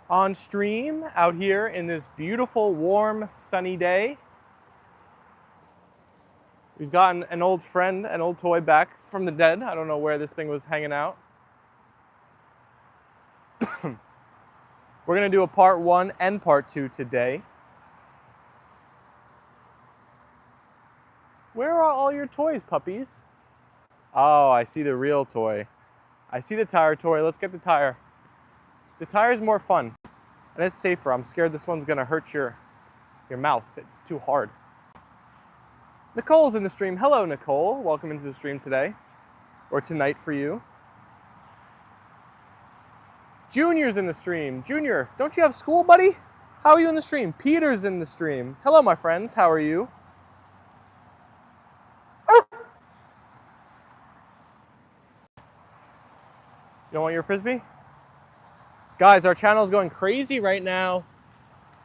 on stream out here in this beautiful, warm, sunny day. We've gotten an old friend, an old toy back from the dead. I don't know where this thing was hanging out. We're gonna do a part 1 and part 2 today. Where are all your toys, puppies? Oh, I see the real toy. I see the tire toy. Let's get the tire. The tire is more fun, and it's safer. I'm scared this one's gonna hurt your mouth. It's too hard. Nicole's in the stream. Hello, Nicole. Welcome into the stream today, or tonight for you. Junior's in the stream. Junior, don't you have school, buddy? How are you in the stream? Peter's in the stream. Hello, my friends. How are you? You don't want your Frisbee? Guys, our channel is going crazy right now.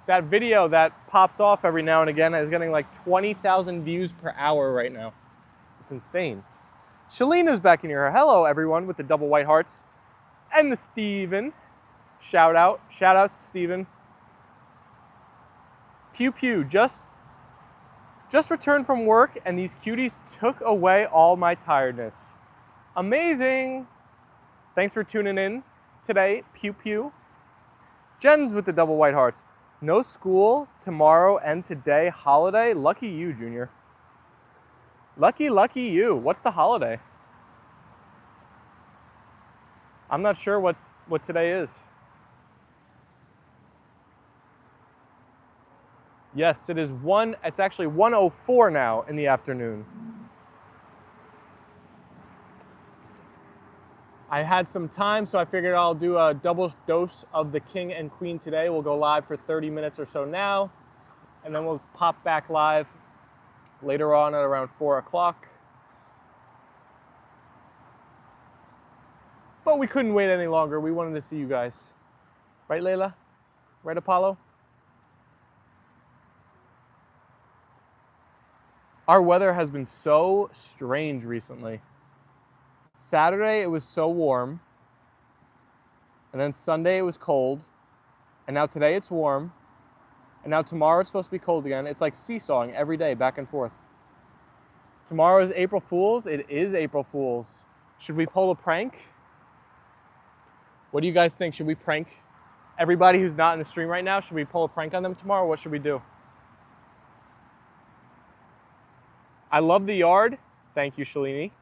That video that pops off every now and again is getting like 20,000 views per hour right now. It's insane. Shalina's back in here. Hello, everyone, with the double white hearts. And the Steven. Shout out to Steven. Pew pew, just returned from work and these cuties took away all my tiredness. Amazing. Thanks for tuning in today, pew pew. Jen's with the double white hearts. No school tomorrow and today, holiday. Lucky you, Junior. Lucky you. What's the holiday? I'm not sure what today is. Yes, it's actually 1:04 now in the afternoon. I had some time, so I figured I'll do a double dose of the King and Queen today. We'll go live for 30 minutes or so now, and then we'll pop back live later on at around 4 o'clock. But we couldn't wait any longer. We wanted to see you guys. Right, Leyla? Right, Apollo? Our weather has been so strange recently. Saturday, it was so warm. And then Sunday, it was cold. And now today, it's warm. And now tomorrow, it's supposed to be cold again. It's like seesawing every day, back and forth. Tomorrow is April Fool's. It is April Fool's. Should we pull a prank? What do you guys think? Should we prank everybody who's not in the stream right now? Should we pull a prank on them tomorrow? What should we do? I love the yard. Thank you, Shalini.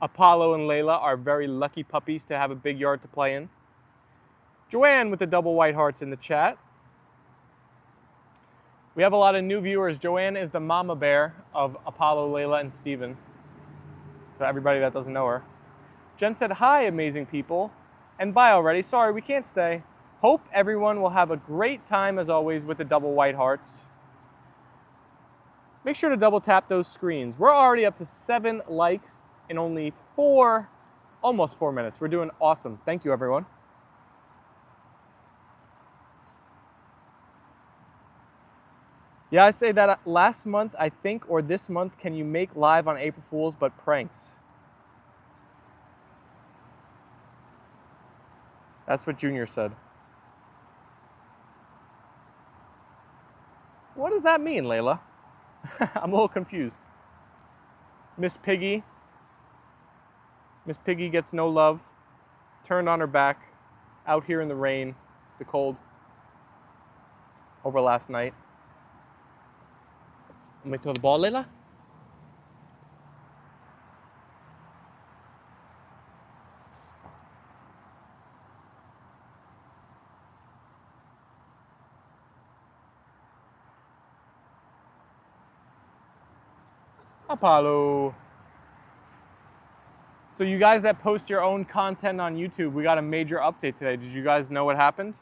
Apollo and Leyla are very lucky puppies to have a big yard to play in. Joanne with the double white hearts in the chat. We have a lot of new viewers. Joanne is the mama bear of Apollo, Leyla, and Steven. For everybody that doesn't know her. Jen said, hi, amazing people. And bye already. Sorry, we can't stay. Hope everyone will have a great time, as always, with the double white hearts. Make sure to double tap those screens. We're already up to 7 likes in only almost 4 minutes. We're doing awesome. Thank you, everyone. Yeah, I say that last month, I think, or this month, can you make live on April Fool's, but pranks? That's what Junior said. What does that mean, Leyla? I'm a little confused. Miss Piggy. Miss Piggy gets no love. Turned on her back. Out here in the rain, the cold. Over last night. Let me throw the ball, Leyla. Apollo. So you guys that post your own content on YouTube, we got a major update today. Did you guys know what happened?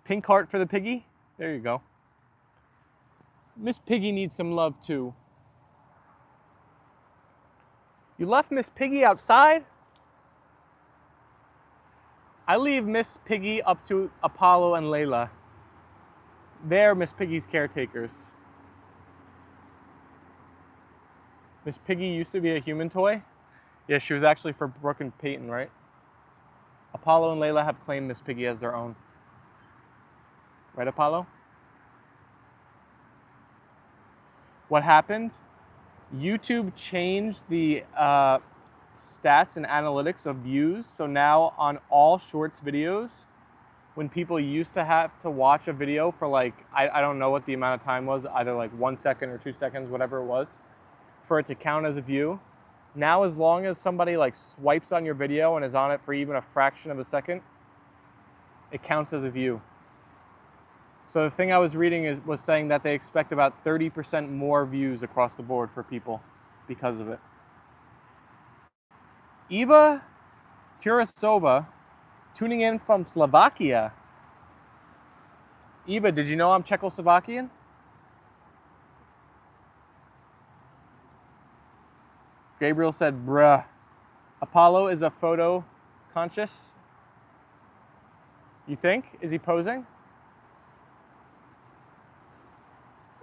Pink heart for the piggy. There you go. Miss Piggy needs some love too. You left Miss Piggy outside? I leave Miss Piggy up to Apollo and Leyla. They're Miss Piggy's caretakers. Miss Piggy used to be a human toy? Yeah, she was actually for Brooke and Peyton, right? Apollo and Leyla have claimed Miss Piggy as their own. Right, Apollo? What happened? YouTube changed the stats and analytics of views. So now on all shorts videos, when people used to have to watch a video for like, I don't know what the amount of time was, either like 1 second or 2 seconds, whatever it was, for it to count as a view. Now, as long as somebody like swipes on your video and is on it for even a fraction of a second, it counts as a view. So the thing I was reading was saying that they expect about 30% more views across the board for people because of it. Eva Kurasova, tuning in from Slovakia. Eva, did you know I'm Czechoslovakian? Gabriel said, bruh. Apollo is a photo conscious. You think? Is he posing?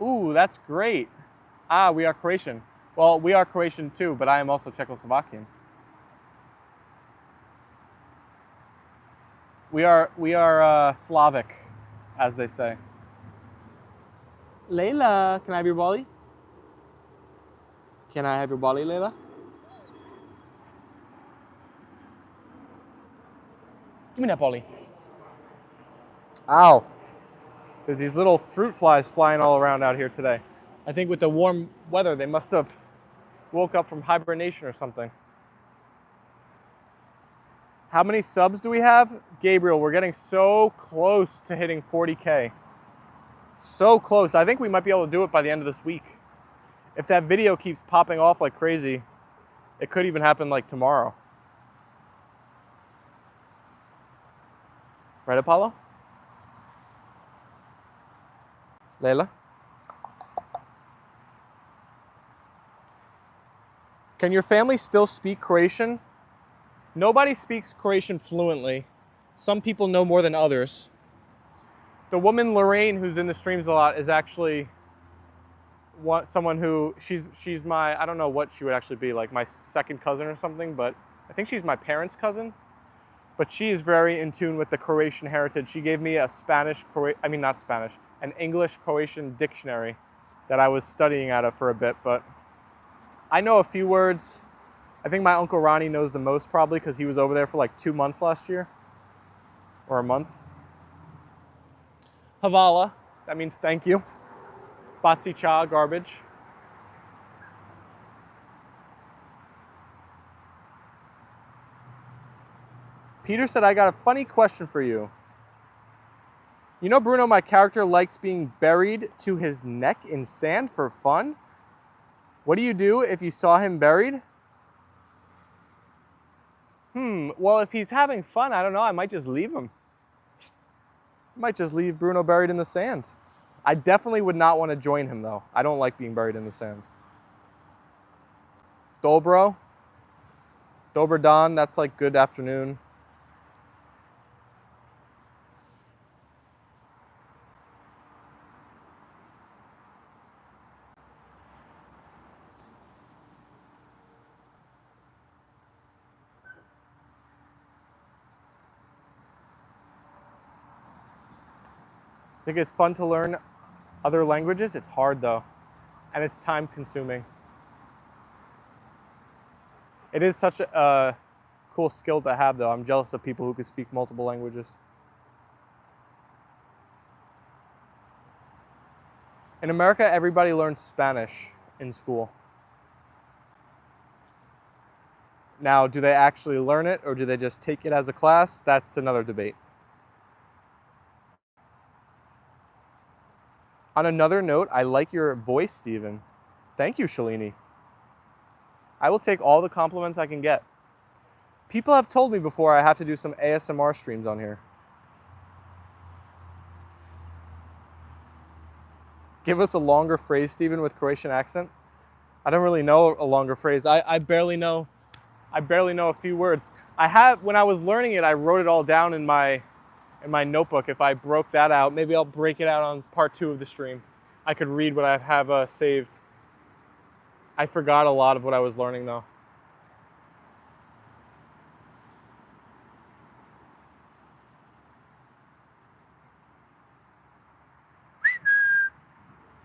Ooh, that's great. Ah, we are Croatian. Well, we are Croatian too, but I am also Czechoslovakian. We are Slavic, as they say. Leyla, can I have your bally? Can I have your bally, Leyla? Give me that bally. Ow. There's these little fruit flies flying all around out here today. I think with the warm weather, they must have woke up from hibernation or something. How many subs do we have? Gabriel, we're getting so close to hitting 40K. So close. I think we might be able to do it by the end of this week. If that video keeps popping off like crazy, it could even happen like tomorrow. Right, Apollo? Leyla? Can your family still speak Croatian? Nobody speaks Croatian fluently. Some people know more than others. The woman Lorraine, who's in the streams a lot, is actually someone who, she's my, I don't know what she would actually be, like my second cousin or something, but I think she's my parents' cousin. But she is very in tune with the Croatian heritage. She gave me a an English-Croatian dictionary that I was studying out of for a bit, but I know a few words. I think my Uncle Ronnie knows the most probably because he was over there for like 2 months last year, or a month. Havala, that means thank you. Batsi cha, garbage. Peter said, I got a funny question for you. You know, Bruno, my character likes being buried to his neck in sand for fun. What do you do if you saw him buried? Well, if he's having fun, I don't know, I might just leave him. I might just leave Bruno buried in the sand. I definitely would not want to join him, though. I don't like being buried in the sand. Dobro? Dober dan, that's like good afternoon. I think it's fun to learn other languages. It's hard though, and it's time consuming. It is such a cool skill to have though. I'm jealous of people who can speak multiple languages. In America, everybody learns Spanish in school. Now, do they actually learn it or do they just take it as a class? That's another debate. On another note, I like your voice, Stephen. Thank you, Shalini. I will take all the compliments I can get. People have told me before I have to do some ASMR streams on here. Give us a longer phrase, Stephen, with Croatian accent. I don't really know a longer phrase. I barely know a few words. When I was learning it, I wrote it all down in my notebook. If I broke that out, maybe I'll break it out on part 2 of the stream. I could read what I have saved. I forgot a lot of what I was learning though.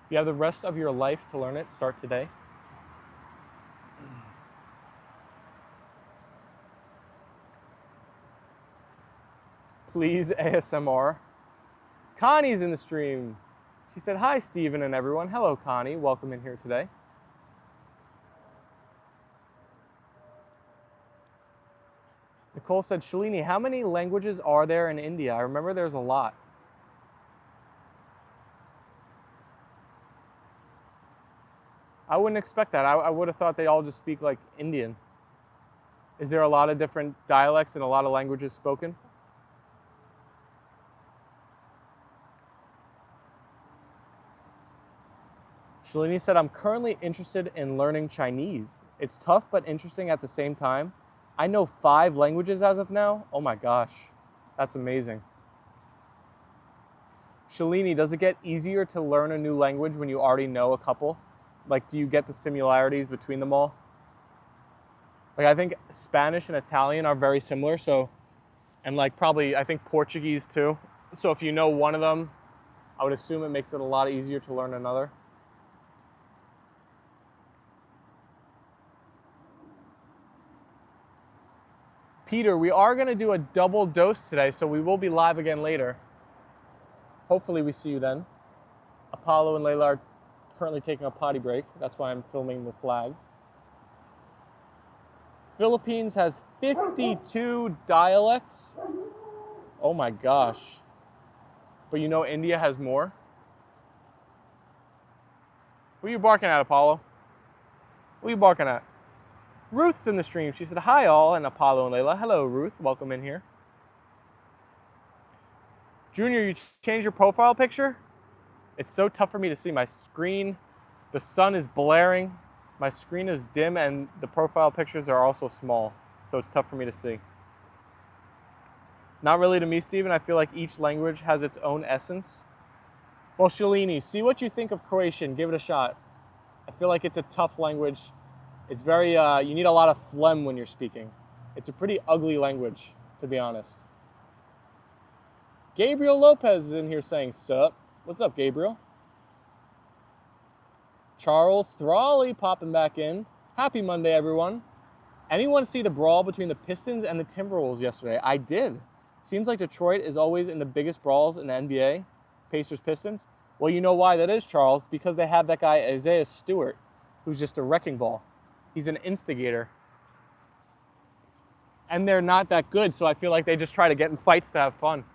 You have the rest of your life to learn it. Start today. Please ASMR. Connie's in the stream. She said, hi, Steven and everyone. Hello, Connie. Welcome in here today. Nicole said, Shalini, how many languages are there in India? I remember there's a lot. I wouldn't expect that. I would have thought they all just speak like Indian. Is there a lot of different dialects and a lot of languages spoken? Shalini said, I'm currently interested in learning Chinese. It's tough but interesting at the same time. I know 5 languages as of now. Oh my gosh, that's amazing. Shalini, does it get easier to learn a new language when you already know a couple? Like, do you get the similarities between them all? Like, I think Spanish and Italian are very similar, so, and like probably, I think Portuguese too. So if you know one of them, I would assume it makes it a lot easier to learn another. Peter, we are gonna do a double dose today, so we will be live again later. Hopefully we see you then. Apollo and Leyla are currently taking a potty break. That's why I'm filming the flag. Philippines has 52 dialects. Oh my gosh. But you know India has more? What are you barking at, Apollo? What are you barking at? Ruth's in the stream. She said, hi all, and Apollo and Leyla. Hello, Ruth. Welcome in here. Junior, you changed your profile picture? It's so tough for me to see. My screen, the sun is blaring, my screen is dim, and the profile pictures are also small, so it's tough for me to see. Not really to me, Steven. I feel like each language has its own essence. Well, Shalini, see what you think of Croatian. Give it a shot. I feel like it's a tough language. It's very, you need a lot of phlegm when you're speaking. It's a pretty ugly language, to be honest. Gabriel Lopez is in here saying, sup. What's up, Gabriel? Charles Thrally popping back in. Happy Monday, everyone. Anyone see the brawl between the Pistons and the Timberwolves yesterday? I did. Seems like Detroit is always in the biggest brawls in the NBA. Pacers, Pistons. Well, you know why that is, Charles. Because they have that guy, Isaiah Stewart, who's just a wrecking ball. He's an instigator. And they're not that good, so I feel like they just try to get in fights to have fun.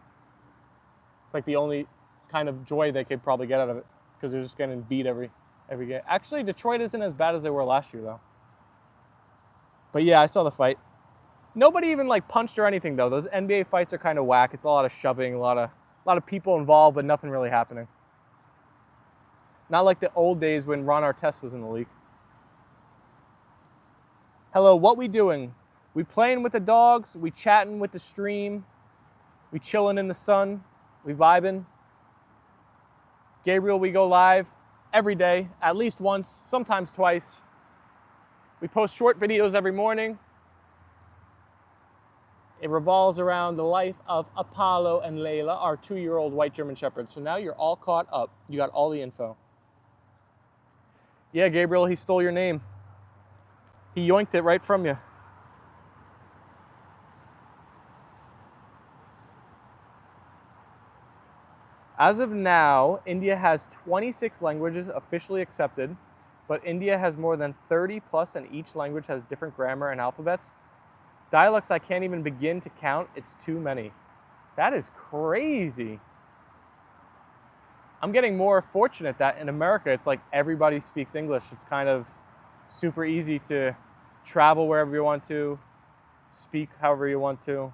It's like the only kind of joy they could probably get out of it, because they're just getting beat every game. Actually, Detroit isn't as bad as they were last year, though. But yeah, I saw the fight. Nobody even like punched or anything, though. Those NBA fights are kind of whack. It's a lot of shoving, a lot of people involved, but nothing really happening. Not like the old days when Ron Artest was in the league. Hello, what we doing? We playing with the dogs, we chatting with the stream, we chilling in the sun, we vibing. Gabriel, we go live every day, at least once, sometimes twice. We post short videos every morning. It revolves around the life of Apollo and Leyla, our 2-year-old white German Shepherd. So now you're all caught up. You got all the info. Yeah, Gabriel, he stole your name. He yoinked it right from you. As of now, India has 26 languages officially accepted, but India has more than 30 plus, and each language has different grammar and alphabets. Dialects I can't even begin to count. It's too many. That is crazy. I'm getting more fortunate that in America, it's like everybody speaks English. It's kind of super easy to travel wherever you want to, speak however you want to.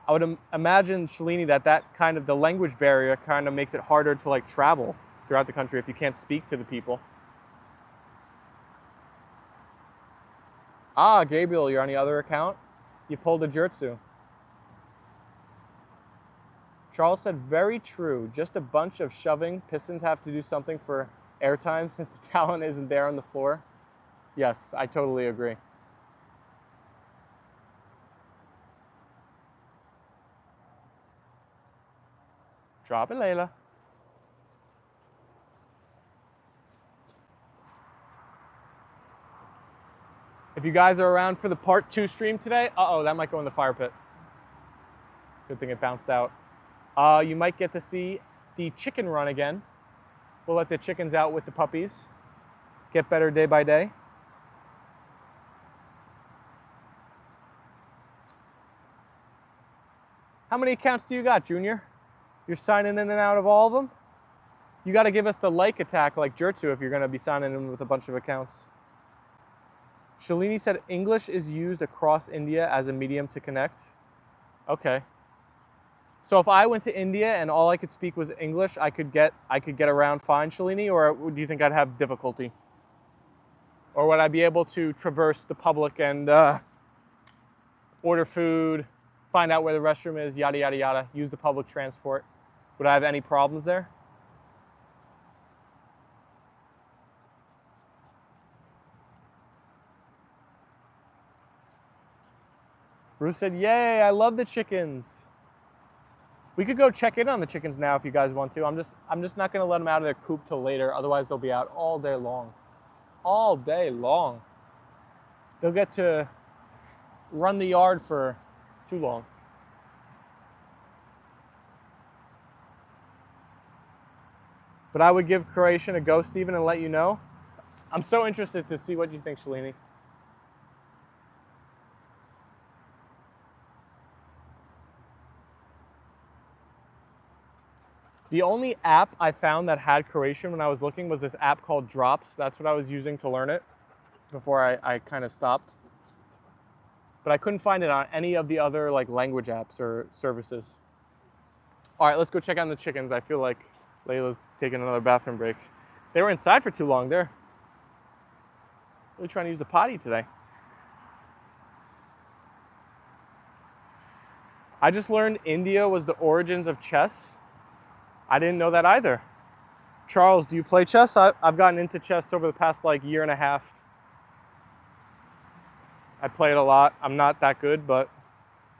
I would imagine, Shalini, that kind of the language barrier kind of makes it harder to like travel throughout the country if you can't speak to the people. Ah, Gabriel, you're on the other account? You pulled a Jertsu. Charles said, very true. Just a bunch of shoving. Pistons have to do something for airtime since the talent isn't there on the floor. Yes, I totally agree. Drop it, Leyla. If you guys are around for the part 2 stream today, that might go in the fire pit. Good thing it bounced out. You might get to see the chicken run again. We'll let the chickens out with the puppies. Get better day by day. How many accounts do you got, Junior? You're signing in and out of all of them? You got to give us the like attack like Jertsu if you're going to be signing in with a bunch of accounts. Shalini said English is used across India as a medium to connect. Okay. So if I went to India and all I could speak was English, I could get around fine, Shalini, or do you think I'd have difficulty? Or would I be able to traverse the public and order food, find out where the restroom is, yada, yada, yada, use the public transport? Would I have any problems there? Ruth said, yay, I love the chickens. We could go check in on the chickens now if you guys want to. I'm just not gonna let them out of their coop till later, otherwise they'll be out all day long. All day long. They'll get to run the yard for too long. But I would give Croatian a go, Steven, and let you know. I'm so interested to see what you think, Shalini. The only app I found that had Croatian when I was looking was this app called Drops. That's what I was using to learn it before I kind of stopped. But I couldn't find it on any of the other like language apps or services. All right, let's go check on the chickens. I feel like Layla's taking another bathroom break. They were inside for too long. They're really trying to use the potty today. I just learned India was the origins of chess. I didn't know that either. Charles, do you play chess? I've gotten into chess over the past like year and a half. I play it a lot. I'm not that good, but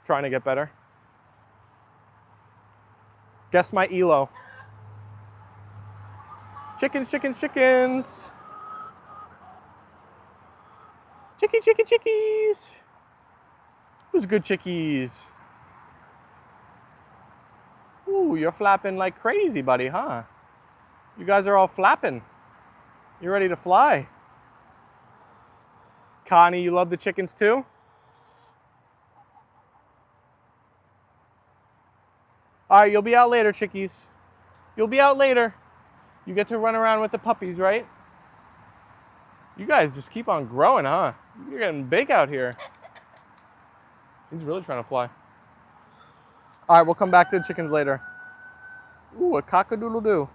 trying to get better. Guess my ELO. Chickens, chickens, chickens. Chicky, chicky, chickies. Who's good chickies? Ooh, you're flapping like crazy, buddy, huh? You guys are all flapping. You ready to fly? Connie, you love the chickens too? All right, you'll be out later, chickies. You'll be out later. You get to run around with the puppies, right? You guys just keep on growing, huh? You're getting big out here. He's really trying to fly. All right, we'll come back to the chickens later. Ooh, a cock-a-doodle-doo.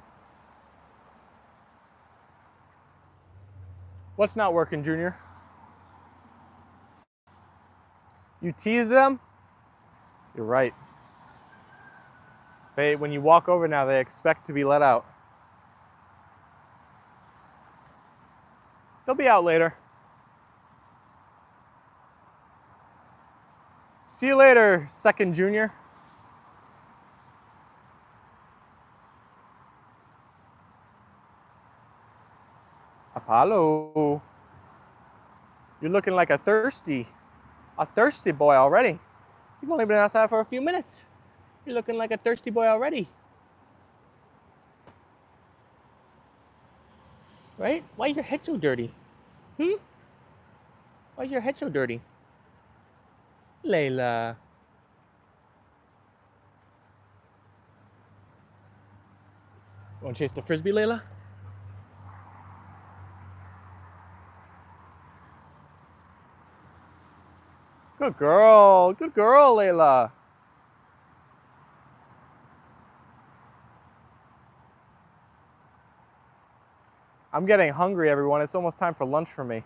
What's not working, Junior? You tease them? You're right. When you walk over now, they expect to be let out. They'll be out later. See you later, second Junior. Apollo. You're looking like a thirsty boy already. You've only been outside for a few minutes. You're looking like a thirsty boy already. Right? Why is your head so dirty? Why is your head so dirty? Leyla. Want to chase the frisbee, Leyla? Good girl, Leyla. I'm getting hungry, everyone. It's almost time for lunch for me.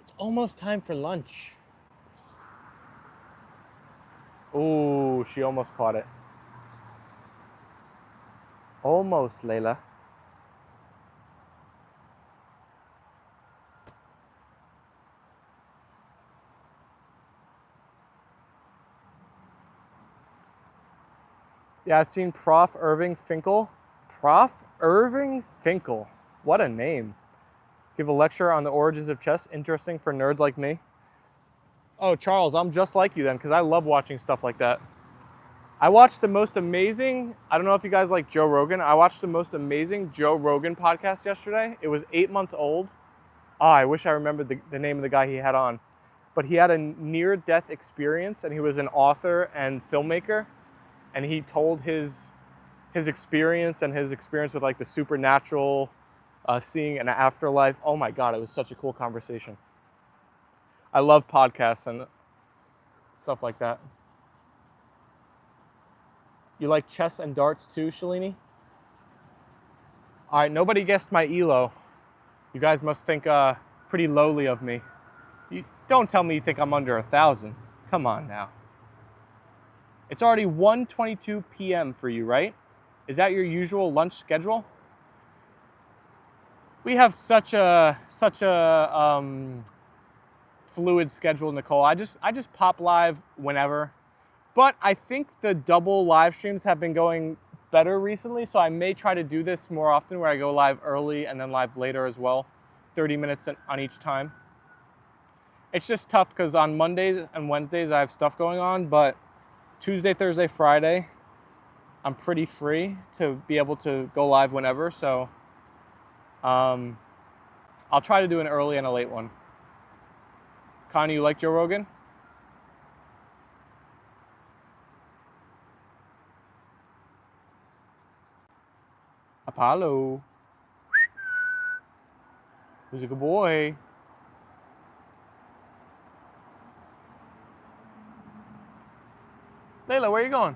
It's almost time for lunch. Ooh, she almost caught it. Almost, Leyla. Yeah, I've seen Prof. Irving Finkel. Prof. Irving Finkel. What a name. Give a lecture on the origins of chess. Interesting for nerds like me. Oh, Charles, I'm just like you then, because I love watching stuff like that. I watched the most amazing, I don't know if you guys like Joe Rogan. I watched the most amazing Joe Rogan podcast yesterday. It was 8 months old. Oh, I wish I remembered the name of the guy he had on. But he had a near-death experience, and he was an author and filmmaker. And he told his experience and his experience with like the supernatural, seeing an afterlife. Oh my God, it was such a cool conversation. I love podcasts and stuff like that. You like chess and darts too, Shalini? All right, nobody guessed my ELO. You guys must think pretty lowly of me. You don't tell me you think I'm under 1,000. Come on now. It's already 1:22 p.m. for you, right? Is that your usual lunch schedule? We have such a fluid schedule, Nicole. I just pop live whenever. But I think the double live streams have been going better recently, so I may try to do this more often where I go live early and then live later as well, 30 minutes on each time. It's just tough because on Mondays and Wednesdays I have stuff going on, but Tuesday, Thursday, Friday, I'm pretty free to be able to go live whenever, so I'll try to do an early and a late one. Connie, you like Joe Rogan? Apollo. Who's a good boy? Leyla, where are you going?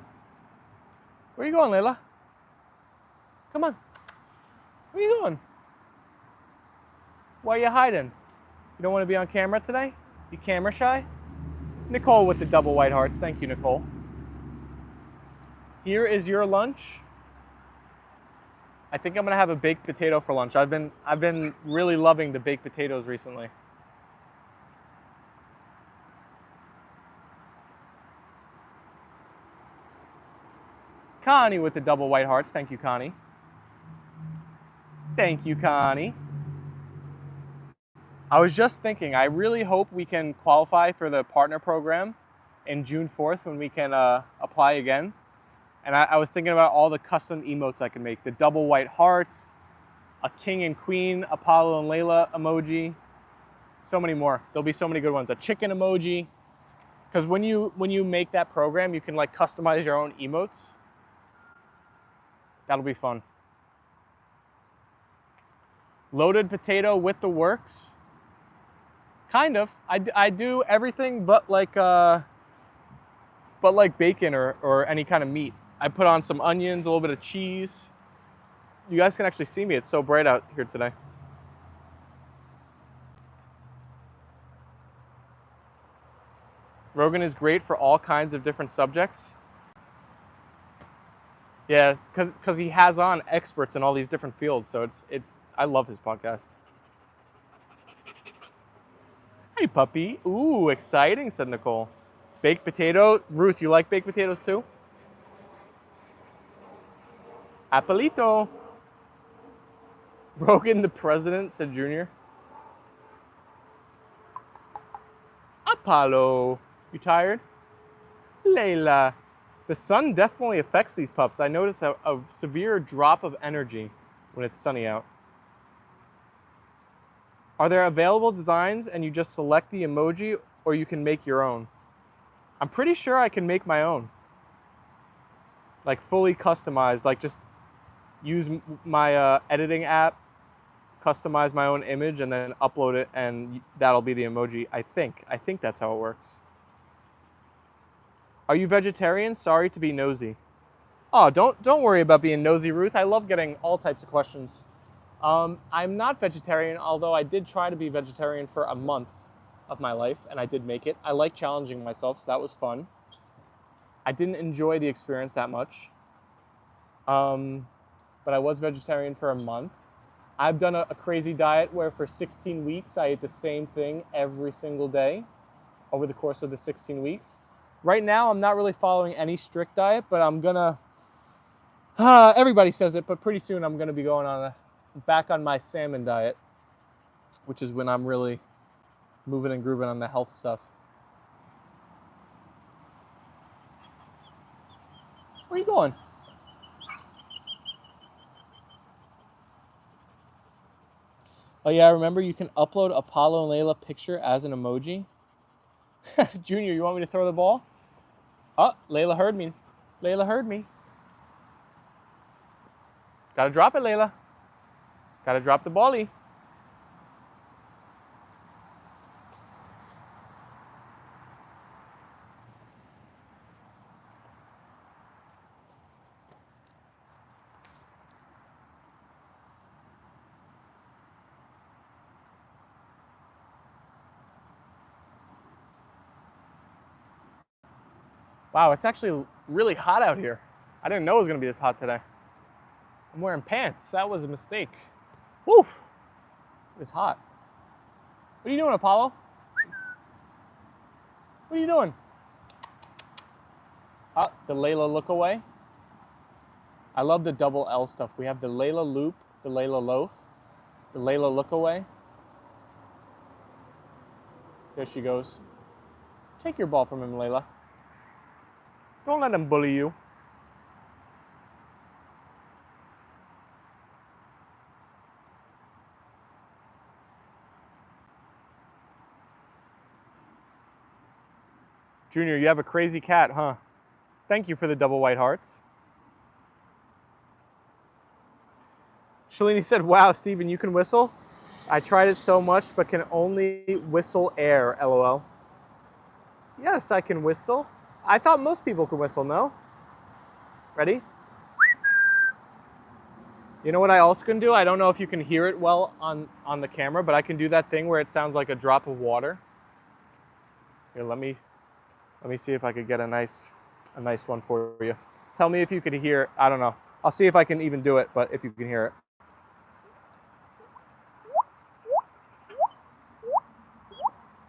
Where are you going, Leyla? Come on. Where are you going? Why are you hiding? You don't want to be on camera today? You camera shy? Nicole with the double white hearts. Thank you, Nicole. Here is your lunch. I think I'm gonna have a baked potato for lunch. I've been really loving the baked potatoes recently. Connie with the double white hearts. Thank you, Connie. Thank you, Connie. I was just thinking, I really hope we can qualify for the partner program in June 4th when we can apply again. And I was thinking about all the custom emotes I can make. The double white hearts, a king and queen, Apollo and Leyla emoji, so many more. There'll be so many good ones. A chicken emoji. Because when you make that program, you can like customize your own emotes. That'll be fun. Loaded potato with the works. Kind of. I do everything but like bacon or any kind of meat. I put on some onions, a little bit of cheese. You guys can actually see me. It's so bright out here today. Rogan is great for all kinds of different subjects. Yeah, because he has on experts in all these different fields. So I love his podcast. Hey, puppy. Ooh, exciting, said Nicole. Baked potato. Ruth, you like baked potatoes too? Apolito. Rogan the president, said Junior. Apollo. You tired? Leyla. The sun definitely affects these pups. I notice a severe drop of energy when it's sunny out. Are there available designs and you just select the emoji or you can make your own? I'm pretty sure I can make my own. Like fully customized, like just use my editing app, customize my own image and then upload it and that'll be the emoji, I think. I think that's how it works. Are you vegetarian? Sorry to be nosy. Oh, don't worry about being nosy, Ruth. I love getting all types of questions. I'm not vegetarian, although I did try to be vegetarian for a month of my life, and I did make it. I like challenging myself, so that was fun. I didn't enjoy the experience that much, but I was vegetarian for a month. I've done a crazy diet where for 16 weeks, I ate the same thing every single day over the course of the 16 weeks. Right now, I'm not really following any strict diet, but I'm gonna Everybody says it, but pretty soon I'm going to be going on back on my salmon diet, which is when I'm really moving and grooving on the health stuff. Where are you going? Oh yeah, remember you can upload Apollo and Leyla picture as an emoji? Junior, you want me to throw the ball? Oh, Leyla heard me. Leyla heard me. Gotta drop it, Leyla. Gotta drop the bally. Wow, it's actually really hot out here. I didn't know it was gonna be this hot today. I'm wearing pants. That was a mistake. Woo! It's hot. What are you doing, Apollo? What are you doing? Oh, the Leyla look away. I love the double L stuff. We have the Leyla loop, the Leyla loaf, the Leyla look away. There she goes. Take your ball from him, Leyla. Don't let him bully you. Junior, you have a crazy cat, huh? Thank you for the double white hearts. Shalini said, wow, Steven, you can whistle? I tried it so much, but can only whistle air, LOL. Yes, I can whistle. I thought most people could whistle, no? Ready? You know what I also can do? I don't know if you can hear it well on the camera, but I can do that thing where it sounds like a drop of water. Here, let me see if I could get a nice one for you. Tell me if you could hear, I don't know. I'll see if I can even do it, but if you can hear it.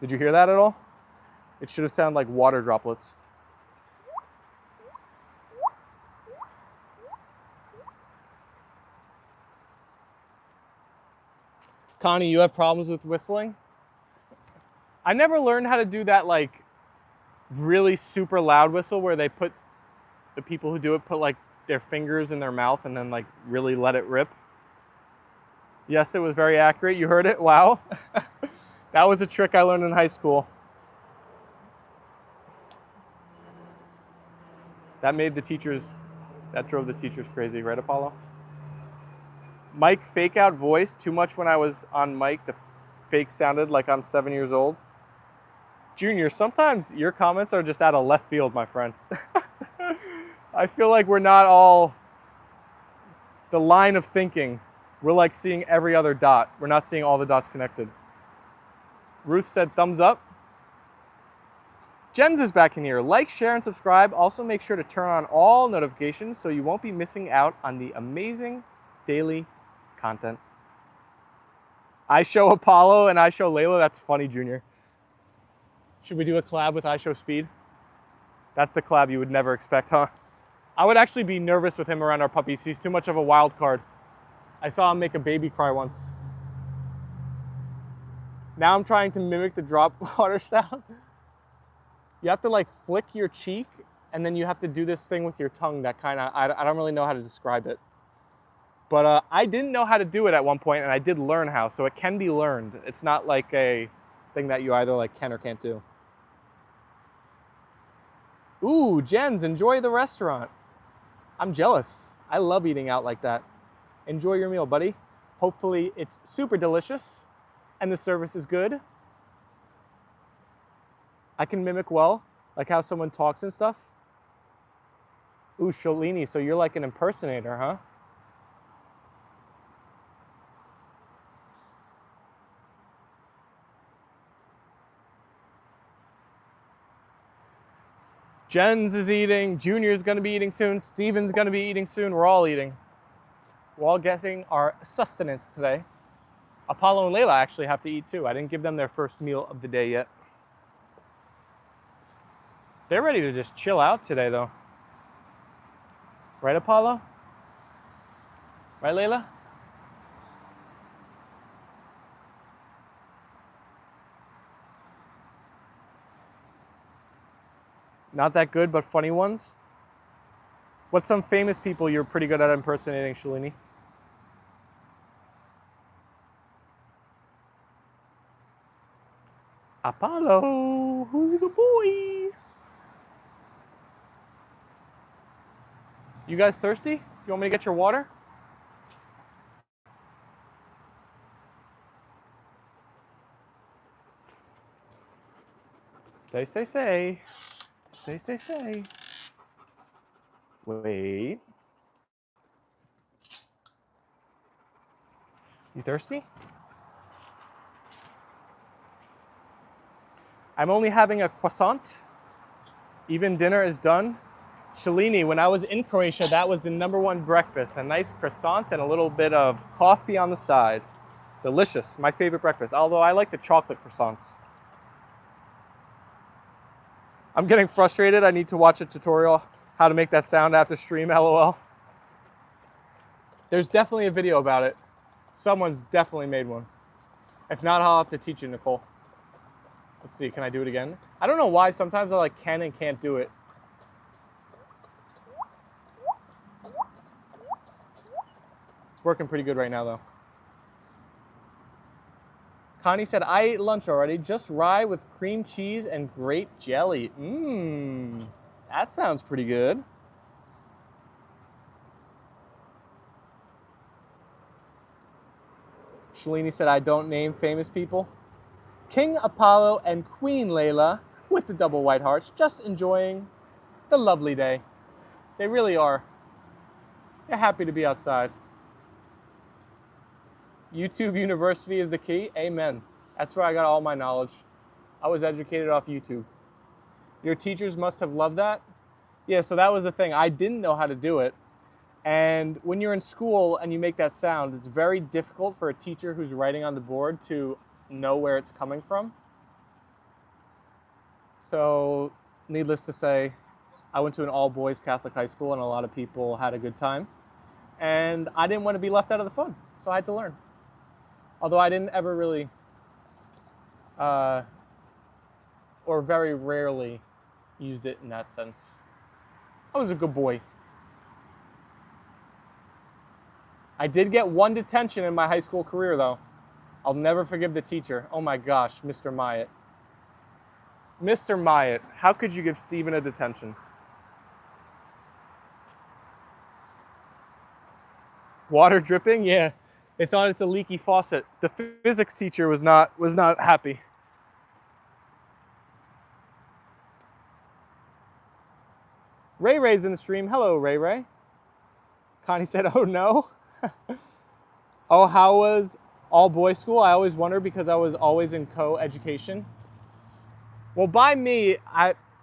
Did you hear that at all? It should have sounded like water droplets. Connie, you have problems with whistling? I never learned how to do that like really super loud whistle where they put, the people who do it put like their fingers in their mouth and then like really let it rip. Yes, it was very accurate. You heard it? Wow. That was a trick I learned in high school. That made the teachers, that drove the teachers crazy, right, Apollo? Mic fake out voice, too much when I was on mic. The fake sounded like I'm 7 years old. Junior, sometimes your comments are just out of left field, my friend. I feel like we're not all the line of thinking. We're like seeing every other dot. We're not seeing all the dots connected. Ruth said thumbs up. Jens is back in here. Like, share, and subscribe. Also make sure to turn on all notifications so you won't be missing out on the amazing daily content. I show Apollo and I show Leyla. That's funny, Junior. Should we do a collab with I Show Speed? That's the collab you would never expect, huh? I would actually be nervous with him around our puppies. He's too much of a wild card. I saw him make a baby cry once. Now I'm trying to mimic the drop water sound. You have to like flick your cheek and then you have to do this thing with your tongue that kind of, I don't really know how to describe it. But I didn't know how to do it at one point and I did learn how, so it can be learned. It's not like a thing that you either like can or can't do. Ooh, Jens, enjoy the restaurant. I'm jealous. I love eating out like that. Enjoy your meal, buddy. Hopefully it's super delicious and the service is good. I can mimic well, like how someone talks and stuff. Ooh, Shalini, so you're like an impersonator, huh? Jens is eating, Junior's gonna be eating soon, Steven's gonna be eating soon, we're all eating. We're all getting our sustenance today. Apollo and Leyla actually have to eat too. I didn't give them their first meal of the day yet. They're ready to just chill out today though. Right, Apollo? Right, Leyla? Not that good, but funny ones. What's some famous people you're pretty good at impersonating, Shalini? Apollo, who's a good boy? You guys thirsty? You want me to get your water? Stay, stay, stay. Stay, stay, stay. Wait. You thirsty? I'm only having a croissant. Even dinner is done. Shalini, when I was in Croatia, that was the #1 breakfast. A nice croissant and a little bit of coffee on the side. Delicious, my favorite breakfast. Although I like the chocolate croissants. I'm getting frustrated. I need to watch a tutorial how to make that sound after stream, LOL. There's definitely a video about it. Someone's definitely made one. If not, I'll have to teach you, Nicole. Let's see, can I do it again? I don't know why sometimes I like can and can't do it. It's working pretty good right now though. Connie said, I ate lunch already, just rye with cream cheese and grape jelly. Mmm, that sounds pretty good. Shalini said, I don't name famous people. King Apollo and Queen Leyla with the double white hearts, just enjoying the lovely day. They really are. They're happy to be outside. YouTube University is the key. Amen. That's where I got all my knowledge. I was educated off YouTube. Your teachers must have loved that. Yeah, so that was the thing. I didn't know how to do it. And when you're in school and you make that sound, it's very difficult for a teacher who's writing on the board to know where it's coming from. So, needless to say, I went to an all-boys Catholic high school and a lot of people had a good time. And I didn't want to be left out of the fun, so I had to learn. Although I didn't ever really, or very rarely, used it in that sense. I was a good boy. I did get 1 detention in my high school career, though. I'll never forgive the teacher. Oh my gosh, Mr. Myatt. Mr. Myatt, how could you give Steven a detention? Water dripping? Yeah. They thought it's a leaky faucet. The physics teacher was not happy. Ray Ray's in the stream. Hello, Ray Ray. Connie said, oh no. Oh, how was all boys school? I always wonder because I was always in co-education. Well, by me,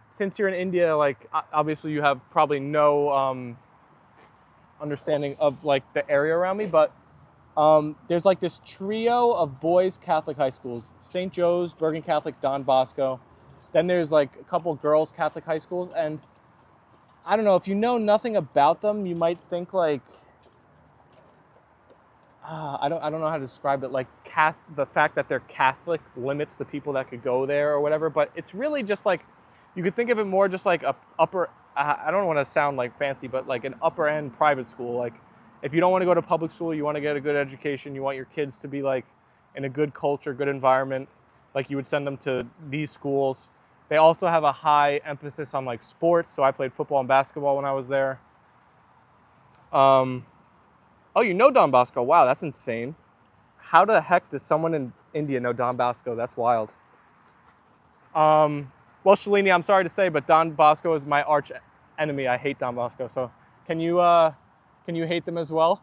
since you're in India, like obviously you have probably no understanding of like the area around me, but there's like this trio of boys Catholic high schools: St. Joe's, Bergen Catholic, Don Bosco. Then there's like a couple girls Catholic high schools, and I don't know, if you know nothing about them, you might think like, I don't know how to describe it, like the fact that they're Catholic limits the people that could go there or whatever, but it's really just like, you could think of it more just like a upper, I don't want to sound like fancy, but like an upper end private school. Like if you don't want to go to public school, you want to get a good education, you want your kids to be like in a good culture, good environment, like you would send them to these schools. They also have a high emphasis on like sports, so I played football and basketball when I was there. Oh, you know Don Bosco. Wow, that's insane. How the heck does someone in India know Don Bosco? That's wild. Well, Shalini, I'm sorry to say, but Don Bosco is my arch enemy. I hate Don Bosco. So can you hate them as well?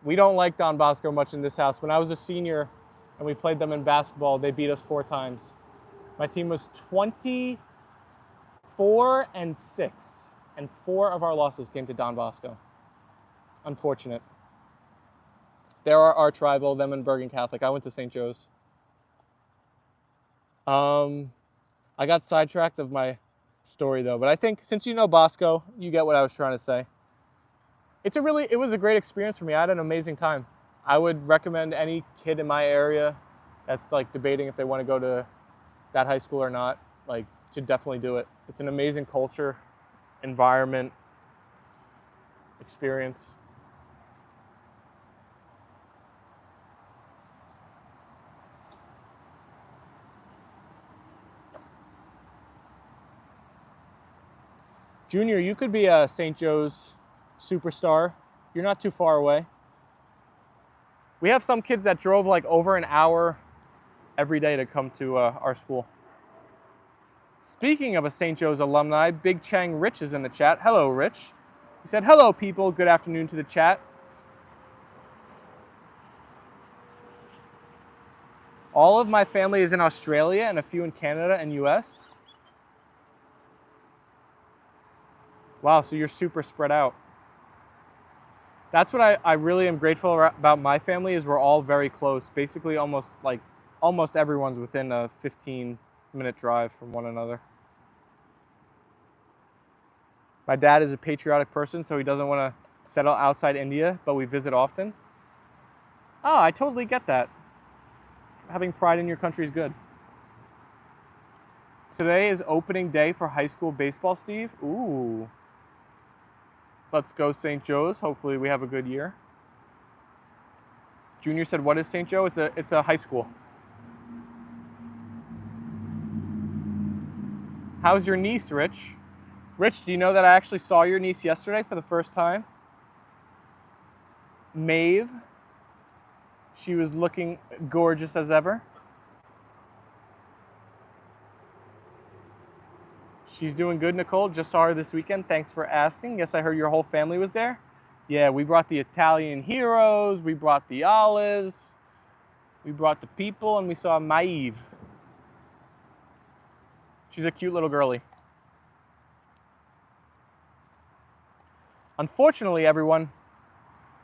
We don't like Don Bosco much in this house. When I was a senior and we played them in basketball, they beat us 4 times. My team was 24-6, and 4 of our losses came to Don Bosco. Unfortunate. They're our arch rival, them and Bergen Catholic. I went to St. Joe's. I got sidetracked of my story though, but I think since you know Bosco, you get what I was trying to say. It was a great experience for me. I had an amazing time. I would recommend any kid in my area that's like debating if they want to go to that high school or not, like, to definitely do it. It's an amazing culture, environment, experience. Junior, you could be a St. Joe's superstar. You're not too far away. We have some kids that drove like over an hour every day to come to our school. Speaking of a St. Joe's alumni, Big Chang Rich is in the chat. Hello, Rich. He said, hello, people. Good afternoon to the chat. All of my family is in Australia and a few in Canada and US. Wow, so you're super spread out. That's what I really am grateful about my family is we're all very close. Basically almost everyone's within a 15-minute drive from one another. My dad is a patriotic person, so he doesn't want to settle outside India, but we visit often. Oh, I totally get that. Having pride in your country is good. Today is opening day for high school baseball, Steve. Ooh. Let's go St. Joe's. Hopefully we have a good year. Junior said, what is St. Joe? It's a high school. How's your niece, Rich? Rich, do you know that I actually saw your niece yesterday for the first time? Maeve. She was looking gorgeous as ever. She's doing good, Nicole. Just saw her this weekend. Thanks for asking. Yes, I heard your whole family was there. Yeah, we brought the Italian heroes. We brought the olives. We brought the people, and we saw Maeve. She's a cute little girlie. Unfortunately, everyone,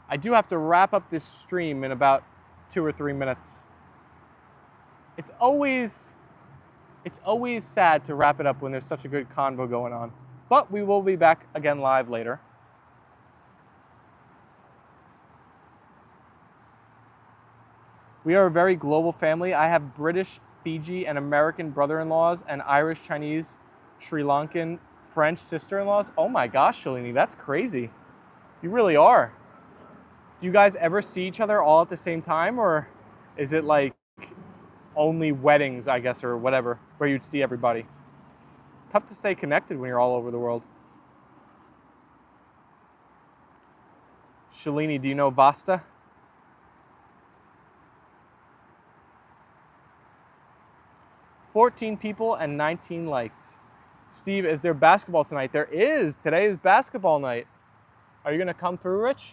I do have to wrap up this stream in about 2 or 3 minutes. It's always sad to wrap it up when there's such a good convo going on. But we will be back again live later. We are a very global family. I have British, Fiji, and American brother-in-laws and Irish, Chinese, Sri Lankan, French sister-in-laws. Oh my gosh, Shalini, that's crazy. You really are. Do you guys ever see each other all at the same time, or is it like only weddings, I guess, or whatever, where you'd see everybody? Tough to stay connected when you're all over the world. Shalini, do you know Vasta? $14 people and 19 likes. Steve, is there basketball tonight? There is. Today is basketball night. Are you going to come through, Rich?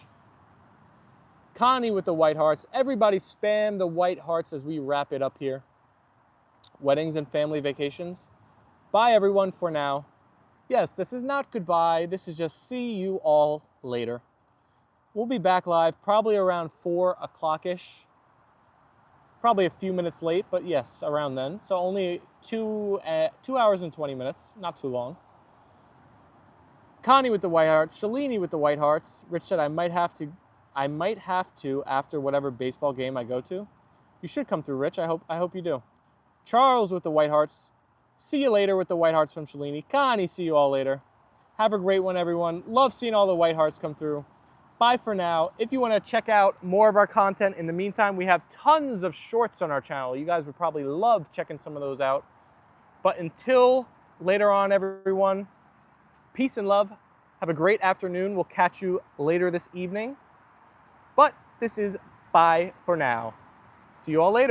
Connie with the white hearts. Everybody spam the white hearts as we wrap it up here. Weddings and family vacations. Bye, everyone, for now. Yes, this is not goodbye. This is just see you all later. We'll be back live probably around 4 o'clock-ish. Probably a few minutes late, but yes, around then. So only 2 hours and 20 minutes. Not too long. Connie with the white hearts. Shalini with the white hearts. Rich said I might have to after whatever baseball game I go to. You should come through, Rich. I hope you do. Charles with the white hearts. See you later with the white hearts from Shalini. Connie, see you all later. Have a great one, everyone. Love seeing all the white hearts come through. Bye for now. If you want to check out more of our content, in the meantime, we have tons of shorts on our channel. You guys would probably love checking some of those out. But until later on, everyone, peace and love. Have a great afternoon. We'll catch you later this evening. But this is bye for now. See you all later.